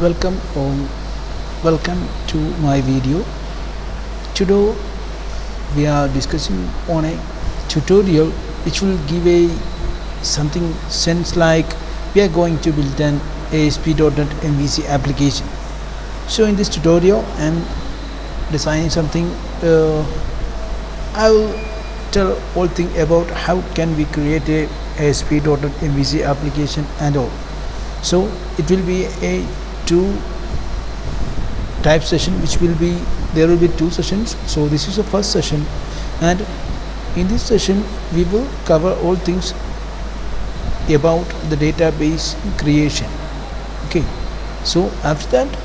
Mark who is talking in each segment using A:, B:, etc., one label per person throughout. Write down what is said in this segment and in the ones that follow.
A: Welcome welcome to my video. Today we are discussing on a tutorial which will give a something sense like we are going to build an ASP.NET MVC application. So in this tutorial I am designing something. I will tell all thing about how can we create a ASP.NET MVC application and all. So it will be a two type session, which will be there will be two sessions. So this is the first session, and in this session we will cover all things about the database creation. Okay, so after that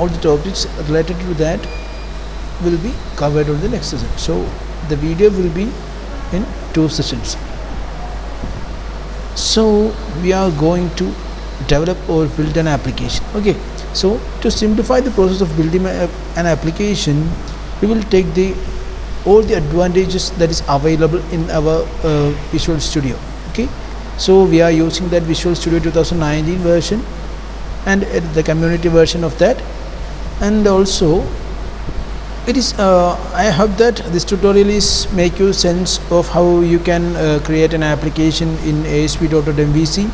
A: all the topics related to that will be covered on the next session. So the video will be in two sessions. So we are going to develop or build an application. Okay, so to simplify the process of building an application, we will take all the advantages that is available in our Visual Studio. Okay, so we are using that Visual Studio 2019 version and the community version of that, and also it is I hope that this tutorial is make you sense of how you can create an application in ASP.NET MVC.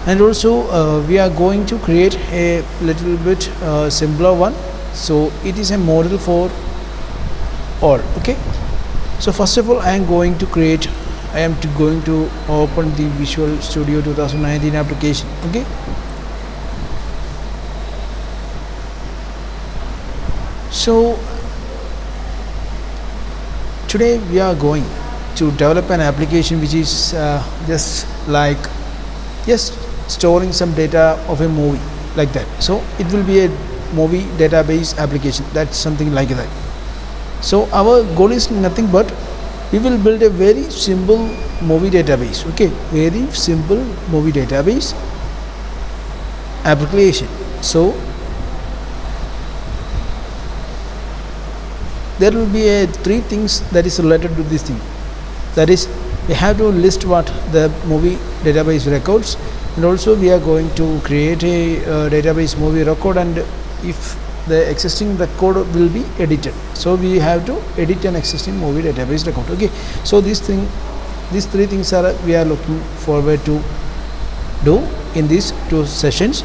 A: And also we are going to create a little bit simpler one, so it is a model for all. Okay, so first of all I am going to open the Visual Studio 2019 application. Okay, so today we are going to develop an application which is just storing some data of a movie like that. So it will be a movie database application, that's something like that. So our goal is nothing but we will build a very simple movie database. Okay, very simple movie database application. So there will be three things that is related to this thing. That is, we have to list what the movie database records, and also we are going to create a database movie record, and if the existing record will be edited, so we have to edit an existing movie database record. Okay, so these three things we are looking forward to do in these two sessions.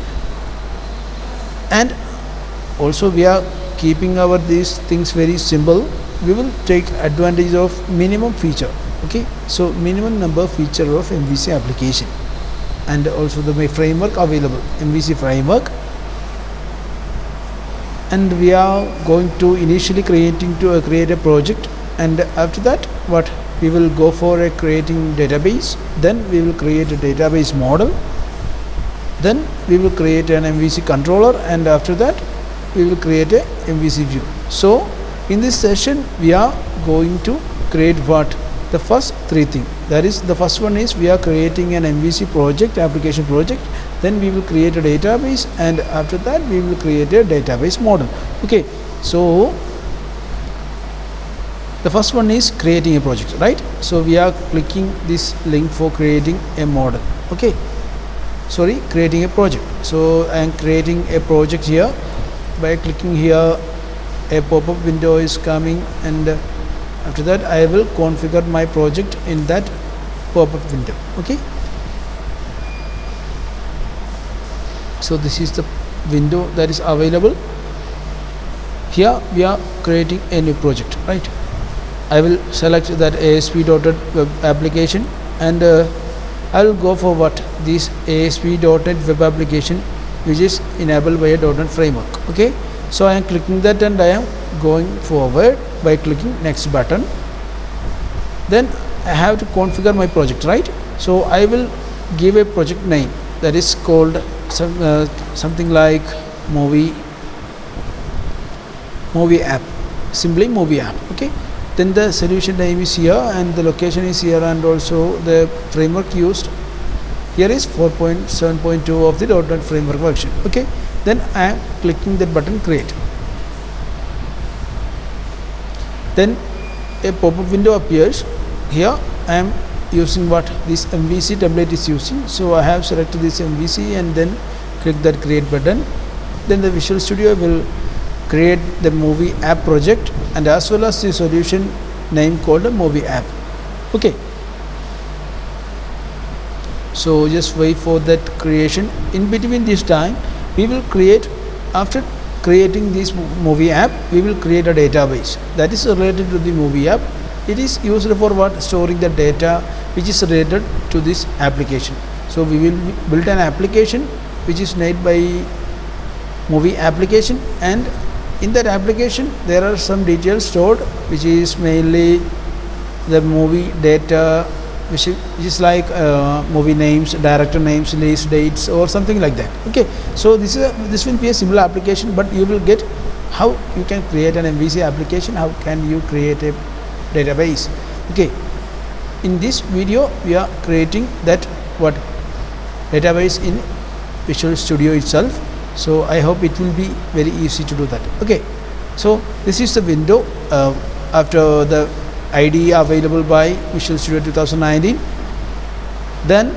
A: And also we are keeping these things very simple. We will take advantage of minimum feature. Okay, so minimum number feature of MVC application, and also the framework available, MVC framework. And we are going to initially create a project, and after that what we will go for creating database, then we will create a database model, then we will create an MVC controller, and after that we will create a MVC view. So in this session we are going to create the first three things. That is, the first one is we are creating an MVC project, application project, then we will create a database, and after that we will create a database model. Okay, so the first one is creating a project, right? So we are clicking this link for creating a model. Okay, sorry, creating a project. So I am creating a project here. By clicking here, a pop-up window is coming, and after that I will configure my project in that pop-up window. Okay, so this is the window that is available. Here we are creating a new project, right? I will select that ASP.NET web application, and I will go for this ASP.NET web application which is enabled by a .NET framework. Okay, so I am clicking that, and I am going forward by clicking next button. Then I have to configure my project, right? So I will give a project name that is called something like movie app, simply movie app. Okay, then the solution name is here, and the location is here, and also the framework used here is 4.7.2 of the .NET framework version. Okay, then I am clicking that button create. Then a pop-up window appears. Here I am using this MVC template is using, so I have selected this MVC, and then click that create button. Then the Visual Studio will create the movie app project and as well as the solution name called a movie app. Okay, so just wait for that creation. In between this time we will create, after creating this movie app, we will create a database that is related to the movie app. It is used for what? Storing the data which is related to this application. So we will build an application which is made by movie application, and in that application there are some details stored which is mainly the movie data, which is like movie names, director names, release dates or something like that. Okay, so this will be a similar application, but you will get how you can create an MVC application, how can you create a database. Okay, in this video we are creating that what database in Visual Studio itself. So I hope it will be very easy to do that. Okay, so this is the window after the IDE available by Visual Studio 2019. Then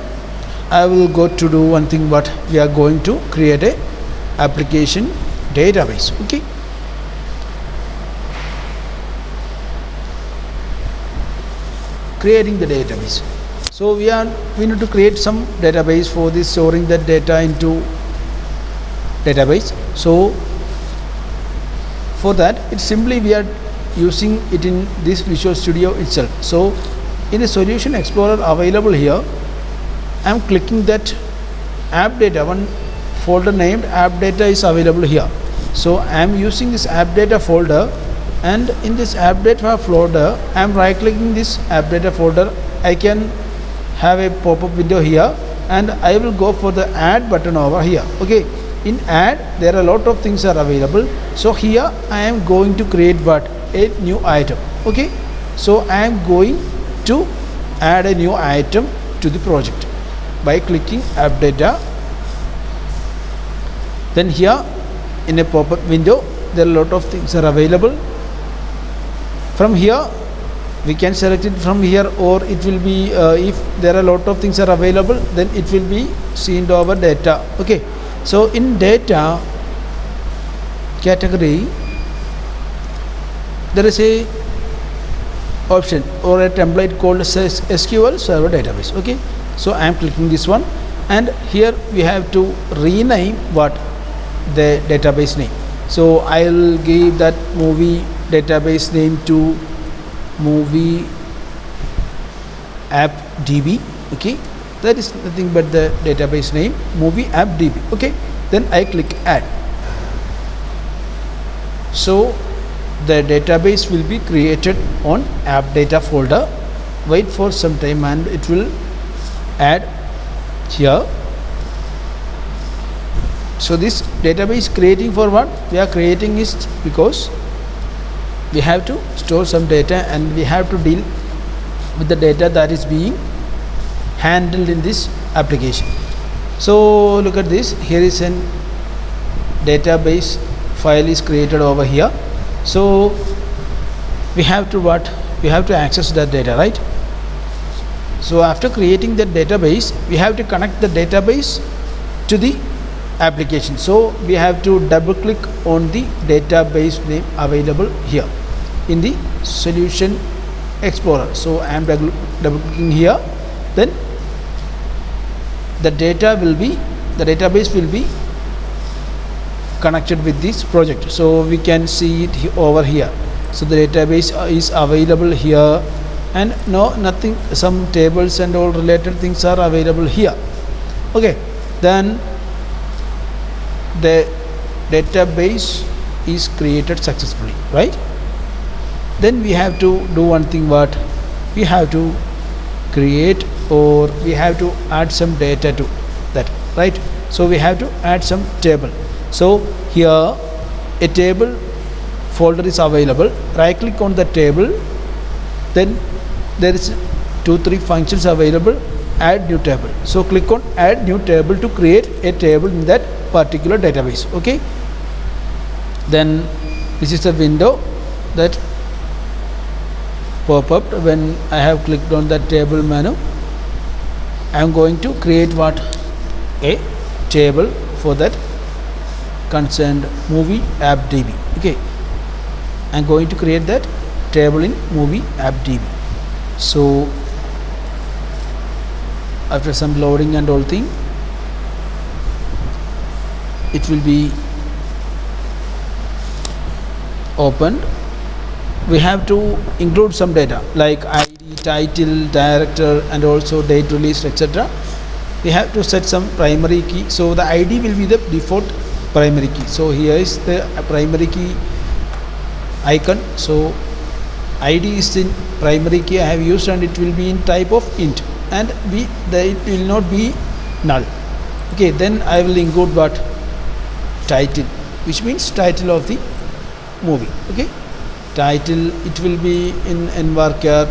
A: I will go to do one thing, what we are going to create a application database. Okay, creating the database. So we need to create some database for this, storing that data into database. So for that, it's simply we are using it in this Visual Studio itself. So in the Solution Explorer available here, I am clicking that app data, one folder named app data is available here. So I am using this app data folder, and in this app data folder I am right clicking this app data folder. I can have a pop-up window here and I will go for the add button over here. Okay, in add there are a lot of things are available. So here I am going to create what? A new item. Okay, so I am going to add a new item to the project by clicking app data. Then here in a pop-up window there are a lot of things are available. From here we can select it from here, or it will be if there are a lot of things are available, then it will be seen over data. Okay, so in data category there is a option or a template called SQL Server Database. Okay, so I am clicking this one, and here we have to rename what? The database name. So I will give that movie database name to movie app DB. Okay, that is nothing but the database name, movie app DB. Okay, then I click add. So the database will be created on app data folder. Wait for some time and it will add here. So this database creating for what? We are creating is because we have to store some data and we have to deal with the data that is being handled in this application. So look at this, here is an database file is created over here. So we have to what? We have to access that data, right? So after creating that database, we have to connect the database to the application. So we have to double click on the database name available here in the Solution Explorer. So I am double clicking here, then the database will be connected with this project. So we can see it over here. So the database is available here, and nothing, some tables and all related things are available here. Okay, then the database is created successfully, right? Then we have to do one thing, what? We have to create, or we have to add some data to that, right? So we have to add some table. So here a table folder is available. Right click on the table, then there is 2-3 functions available. Add new table. So click on add new table to create a table in that particular database. Okay, then this is the window that pop up when I have clicked on that table menu. I am going to create what? A table for that concerned movie app DB. Okay, I'm going to create that table in movie app DB. So after some loading and all thing, it will be opened. We have to include some data like ID, title, director, and also date released, etc. We have to set some primary key. So the ID will be the default primary key. So here is the primary key icon. So ID is in primary key I have used, and it will be in type of int, and it will not be null. Okay, then I will include what? Title, which means title of the movie. Okay, title, it will be in varchar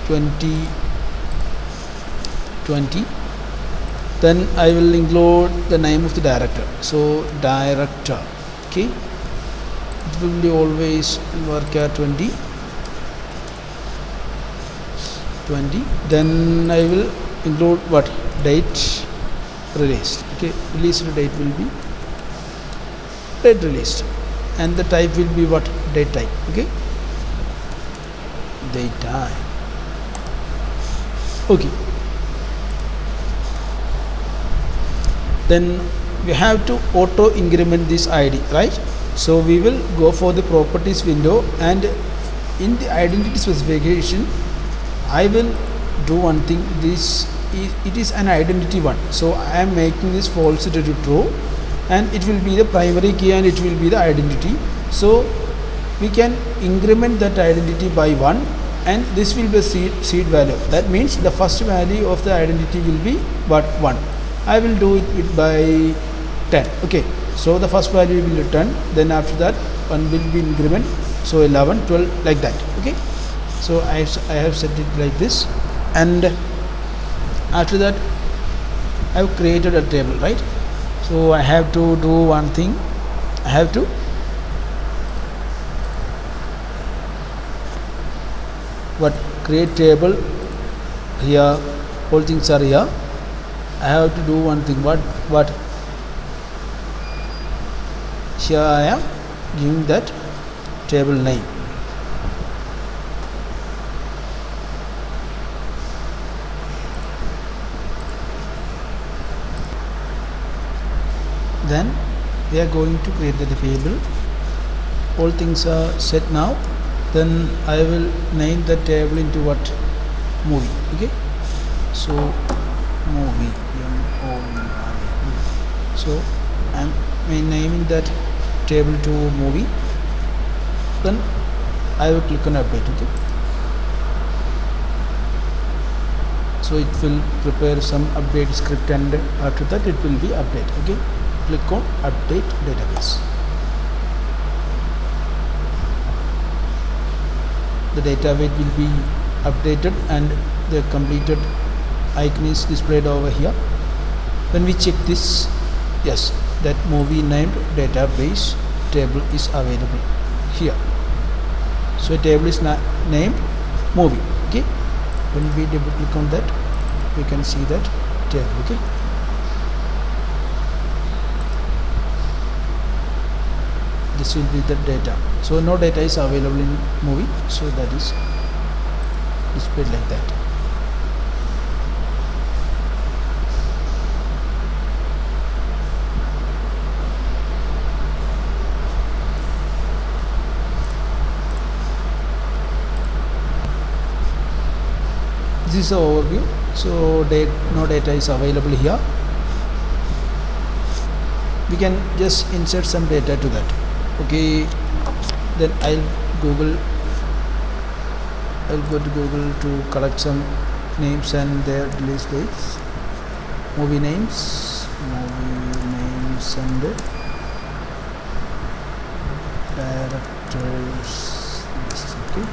A: 2020. Then I will include the name of the director. So director. Okay, it will be always in varchar 2020. Then I will include what? Date released. Okay, released date will be date released, and the type will be what? Date type. Okay, date type. Okay, then we have to auto increment this ID, right? So we will go for the properties window, and in the identity specification I will do one thing. It is an identity one, so I am making this false to true, and it will be the primary key and it will be the identity. So we can increment that identity by 1, and this will be seed value. That means the first value of the identity will be what? 1. I will do it by 10. Okay, so the first value will be 10, then after that 1 will be increment, so 11, 12, like that. Okay, so I have set it like this, and after that I have created a table, right? So I have to do one thing. I have to create table here. All things are here. I have to do one thing. What here I am giving that table name. Then we are going to create the table. All things are set now. Then I will name the table into what? Movie. Okay, so movie. So I am naming that table to movie. Then I will click on update. Okay, so it will prepare some update script, and after that it will be update. Okay, click on update database. The data weight will be updated, and the completed icon is displayed over here. When we check this, yes, that movie named database table is available here. So table is named movie. Okay, when we double click on that, we can see that table. Okay, this will be the data. So no data is available in movie, so that is displayed like that. This is the overview. So no data is available here. We can just insert some data to that. Okay, then I'll go to Google to collect some names and their release dates. Movie names and directors list. Okay,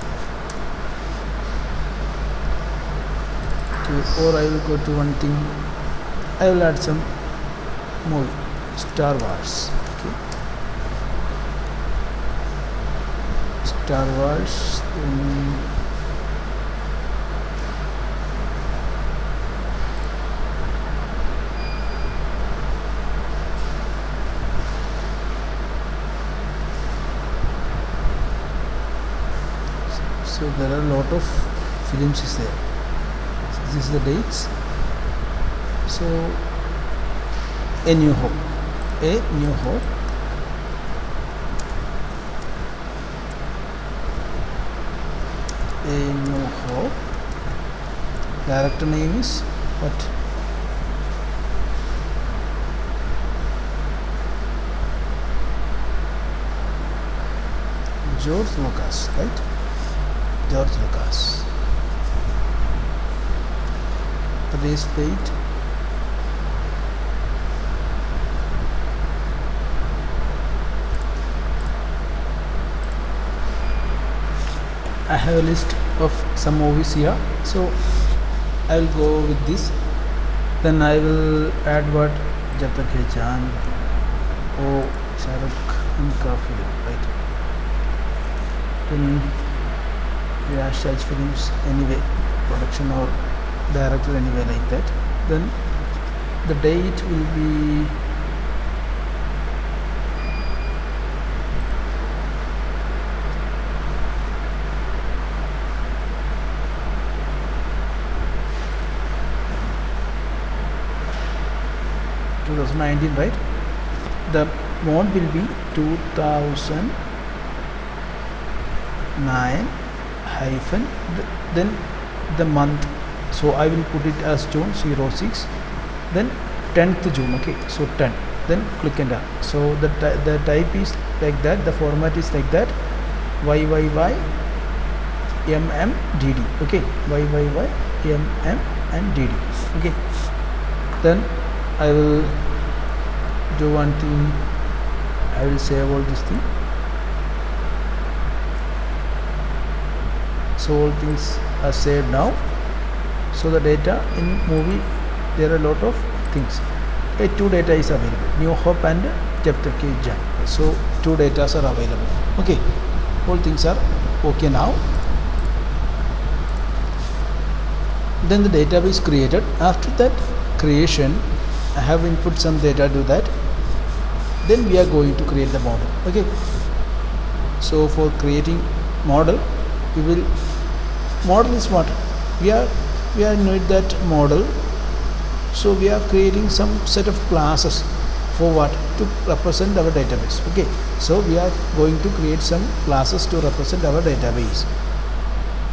A: or I will go to one thing. I will add some movie, Star Wars. Okay, Star Wars. So there are a lot of films is there. So this is the dates. So A New Hope, A New Hope, A New Hope. Director name is what? George Lucas, right? George Lucas. Today's date. I have a list of some movies here, so I will go with this. Then I will add what? Jab Tak Hai Jaan. Oh, Shah Rukh Khan ka film, right? Then Yash Raj films, anyway, production or director, anyway, like that. Then the date will be 2019, right? The mode will be 2009 hyphen then the month, so I will put it as June 06, then 10th June. Okay, so 10, then click enter. So the type is like that, the format is like that, YYY MMDD. Okay, YYY MMDD. Okay, then I will do one thing. I will save all this thing. So all things are saved now. So the data in movie, there are a lot of things. Two data is available, New Hope and Jab Tak Hai Jaan. So two data are available. Okay, all things are okay now. Then the database created. After that creation, I have input some data to that. Then we are going to create the model. Okay, so for creating model, we will, model is what we are need that model. So we are creating some set of classes for what, to represent our database. Okay, so we are going to create some classes to represent our database.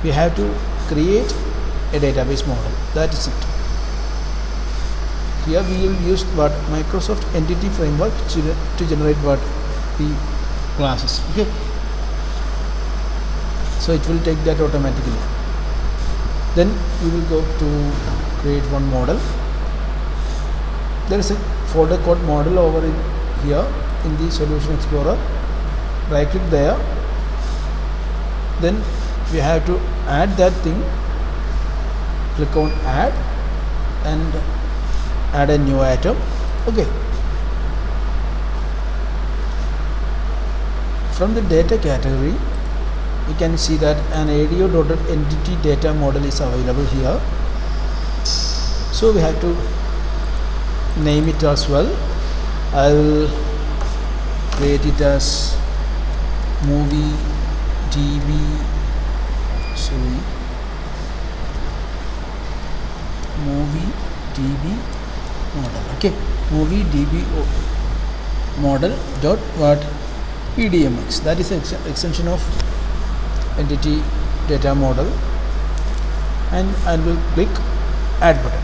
A: We have to create a database model. That is it. Here we will use what, Microsoft Entity Framework to generate what, the classes. Okay, so it will take that automatically. Then we will go to create one model. There is a folder called model over here in the Solution Explorer. Right click there. Then we have to add that thing. Click on add and add a new item. Okay, from the data category we can see that an ADO.entity data model is available here. So we have to name it as well. I will create it as movie DB, movie DB model. Okay, movie DB model dot what, EDMX. That is an extension of entity data model, and I will click add button.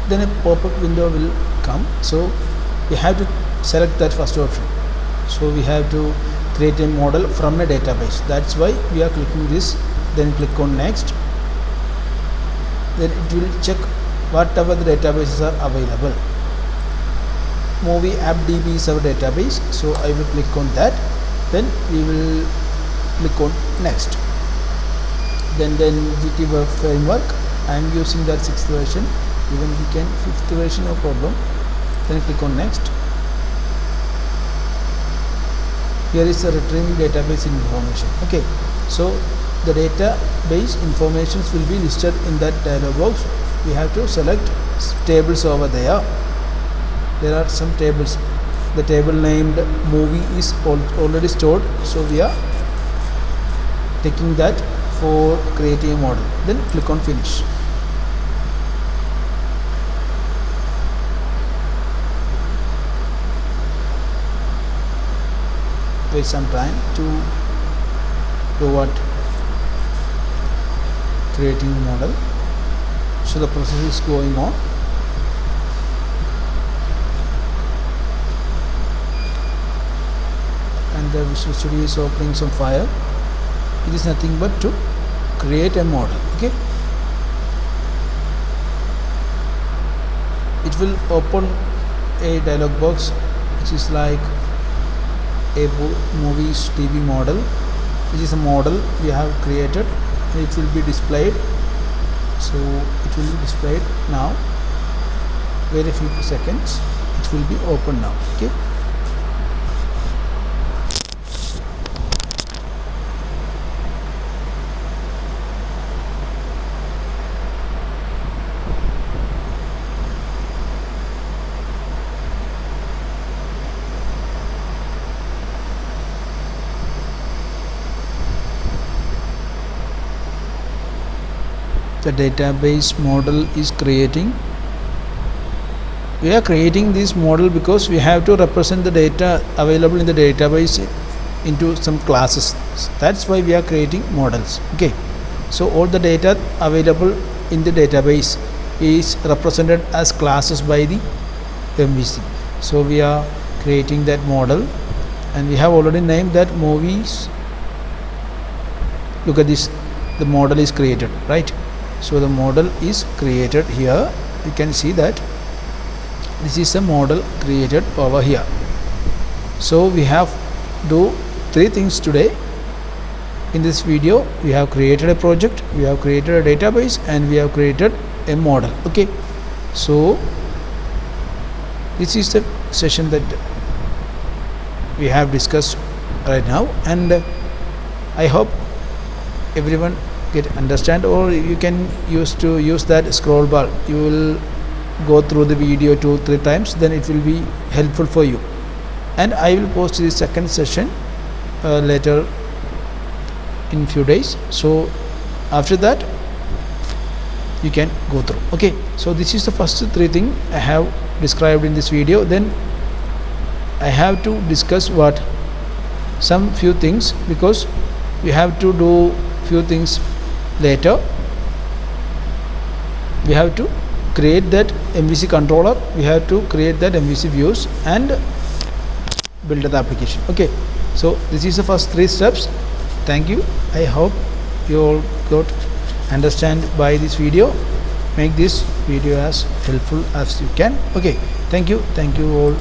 A: Then a pop-up window will come. So we have to select that first option. So we have to create a model from a database. That's why we are clicking this. Then click on next. Then it will check whatever the databases are available. Movie AppDB is our database, so I will click on that. Then we will click on next. Then GT Web Framework, I am using that 6th version. Even we can 5th version, no problem. Then click on next. Here is the retrieving database information. Okay, so the database informations will be listed in that dialog box. We have to select tables over there. there are some tables. The table named movie is already stored, so we are taking that for creating a model. Then click on finish. Wait some time to do what? Creating a model. So the process is going on. And the Visual Studio is opening some file. It is nothing but to create a model. Okay, it will open a dialog box which is like a movie's TV model, which is a model we have created, and it will be displayed. So it will be displayed now. Wait a few seconds, it will be open now. Okay, the database model is creating. We are creating this model because we have to represent the data available in the database into some classes. That's why we are creating models. Okay, so all the data available in the database is represented as classes by the MVC. So we are creating that model, and we have already named that movies. Look at this, the model is created, right? So the model is created here. You can see that this is a model created over here. So we have do three things today. In this video, we have created a project, we have created a database, and we have created a model. Okay, so this is the session that we have discussed right now, and I hope everyone get understand, or you can use that scroll bar. You will go through the video 2-3 times, then it will be helpful for you. And I will post the second session later in few days. So after that you can go through. Okay, so this is the first three things I have described in this video. Then I have to discuss what some few things, because we have to do few things later. We have to create that MVC controller, we have to create that MVC views and build the application. Okay, so this is the first 3 steps. Thank you. I hope you all got understand by this video. Make this video as helpful as you can. Okay, thank you all.